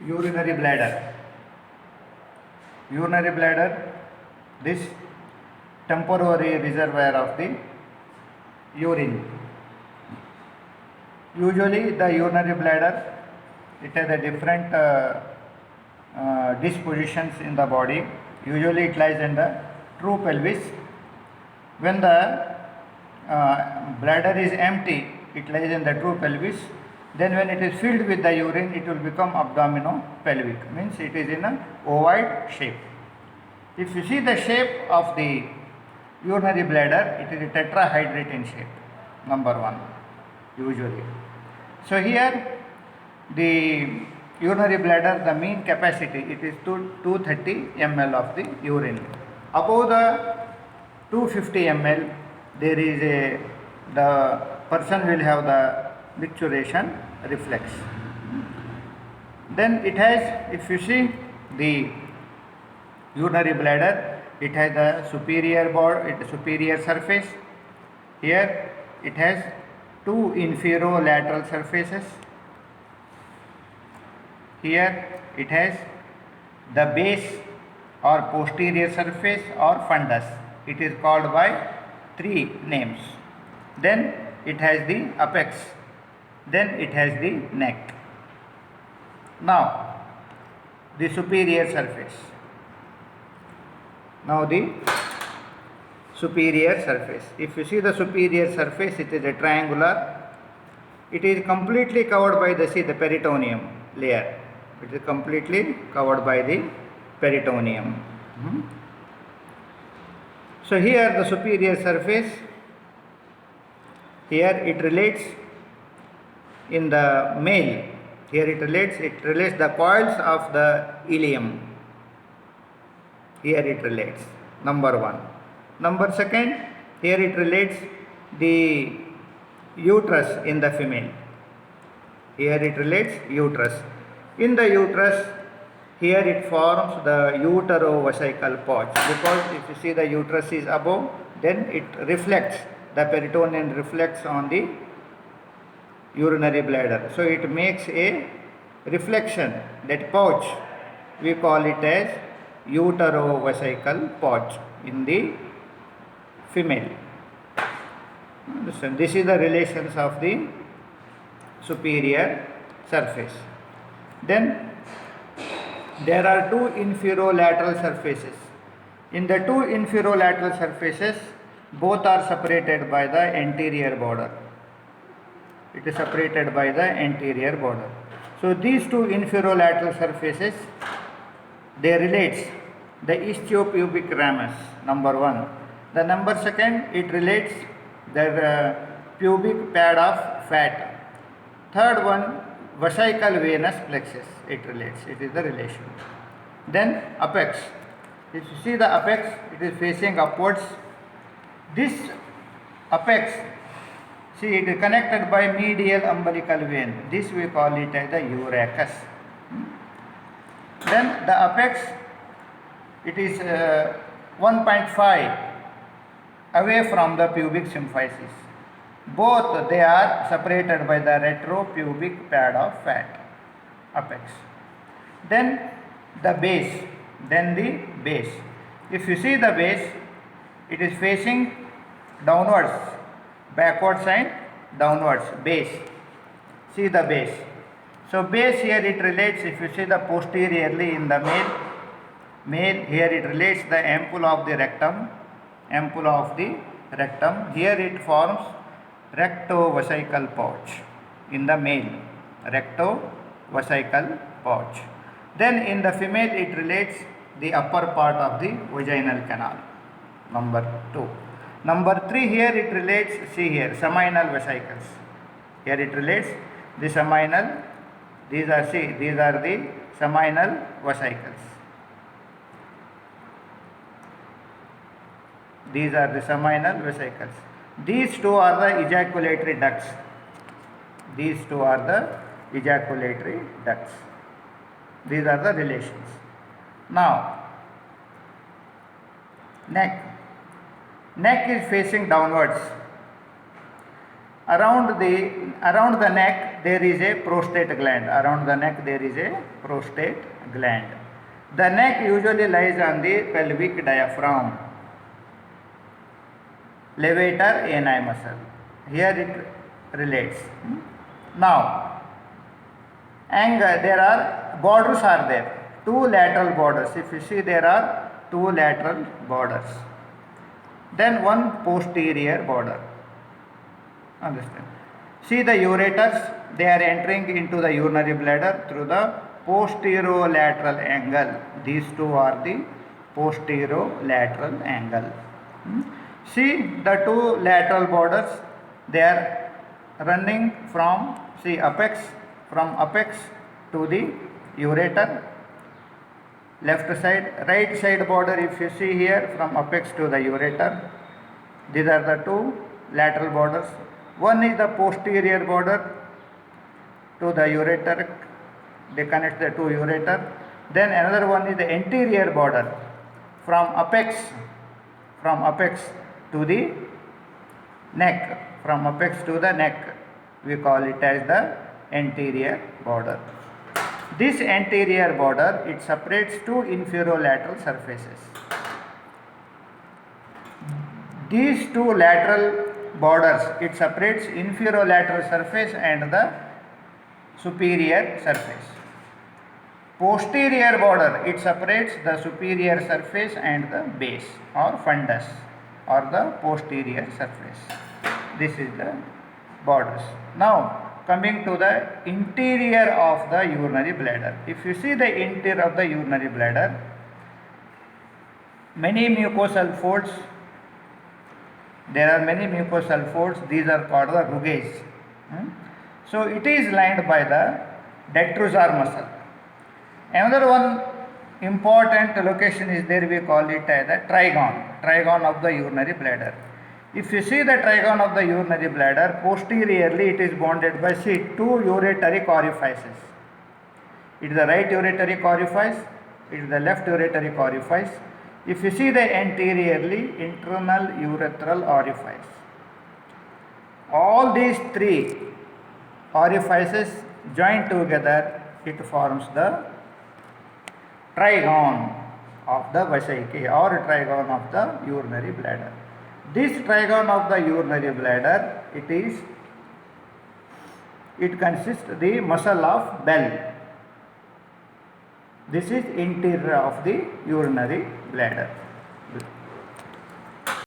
Urinary bladder. Urinary bladder, this temporary reservoir of the urine. Usually the urinary bladder, it has a different dispositions in the body. Usually it lies in the true pelvis. When the bladder is empty, it lies in the true pelvis. Then when it is filled with the urine, it will become abdominopelvic, means it is in a ovoid shape. If you see the shape of the urinary bladder, it is a tetrahedral in shape, number one, usually. So here the urinary bladder, the mean capacity, it is 230 ml of the urine. Above the 250 ml, there is the person will have the micturition reflex. Then it has, if you see the urinary bladder, it has the superior surface. Here it has two inferolateral surfaces. Here it has the base or posterior surface or fundus. It is called by three names. Then it has the apex. Then it has the neck. Now the superior surface. Now the superior surface. If you see the superior surface, it is a triangular. It is completely covered by the peritoneum layer. It is completely covered by the peritoneum. So here the superior surface, here it relates in the male. Here it relates the coils of the ileum. Here it relates, number one. Number second, here it relates the uterus in the female. Here it relates uterus. In the uterus, here it forms the uterovesical pouch, because if you see the uterus is above, then it reflects, the peritoneum reflects on the urinary bladder. So it makes a reflection, that pouch, we call it as uterovesical pouch in the female. Understand? This is the relations of the superior surface. Then there are two inferolateral surfaces. In the two inferolateral surfaces, both are separated by the anterior border. It is separated by the anterior border. So these two inferolateral surfaces, they relates the istiopubic ramus, number one. The number second, it relates the pubic pad of fat. Third one, vesical venous plexus, it relates, it is the relation. Then apex. If you see the apex, it is facing upwards. This apex, see, it is connected by medial umbilical vein. This we call it as the urachus. Then the apex, it is 1.5 away from the pubic symphysis. Both they are separated by the retropubic pad of fat, apex. Then the base, If you see the base, it is facing downwards, backwards and downwards, base. See the base. So base here it relates, if you see the posteriorly in the male, here it relates the ampulla of the rectum, Here it forms rectovesical pouch in the male, rectovesical pouch. Then in the female it relates the upper part of the vaginal canal, number 2. Number 3, here it relates, see here, seminal vesicles. Here it relates the seminal, these are the seminal vesicles. These are the seminal vesicles. These two are the ejaculatory ducts. These are the relations. Now, neck is facing downwards. around the neck there is a prostate gland. Around the neck there is a prostate gland. The neck usually lies on the pelvic diaphragm, levator ani muscle. Here it relates. Now, and there are borders are there. Two lateral borders. If you see, there are two lateral borders. Then one posterior border. Understand? See the ureters, they are entering into the urinary bladder through the posterolateral angle. These two are the posterolateral angle. See the two lateral borders, they are running from apex to the ureter. Left side, right side border, if you see here, from apex to the ureter. These are the two lateral borders. One is the posterior border to the ureter, they connect the two ureter. Then another one is the anterior border from apex to the neck, from apex to the neck. We call it as the anterior border. This anterior border, it separates two inferolateral surfaces. These two lateral borders, it separates inferolateral surface and the superior surface. Posterior border, it separates the superior surface and the base or fundus or the posterior surface. This is the borders. Now, coming to the interior of the urinary bladder. If you see the interior of the urinary bladder, many mucosal folds, there are many mucosal folds, these are called the rugae. So it is lined by the detrusor muscle. Another one important location is there, we call it as the trigone of the urinary bladder. If you see the trigone of the urinary bladder, posteriorly it is bounded by two uretary orifices. It is the right uretary orifice, it is the left uretary orifice. If you see the anteriorly, internal urethral orifice. All these three orifices joined together, it forms the trigone of the vesicae or trigone of the urinary bladder. This trigone of the urinary bladder, it consists of the muscle of bell. This is interior of the urinary bladder.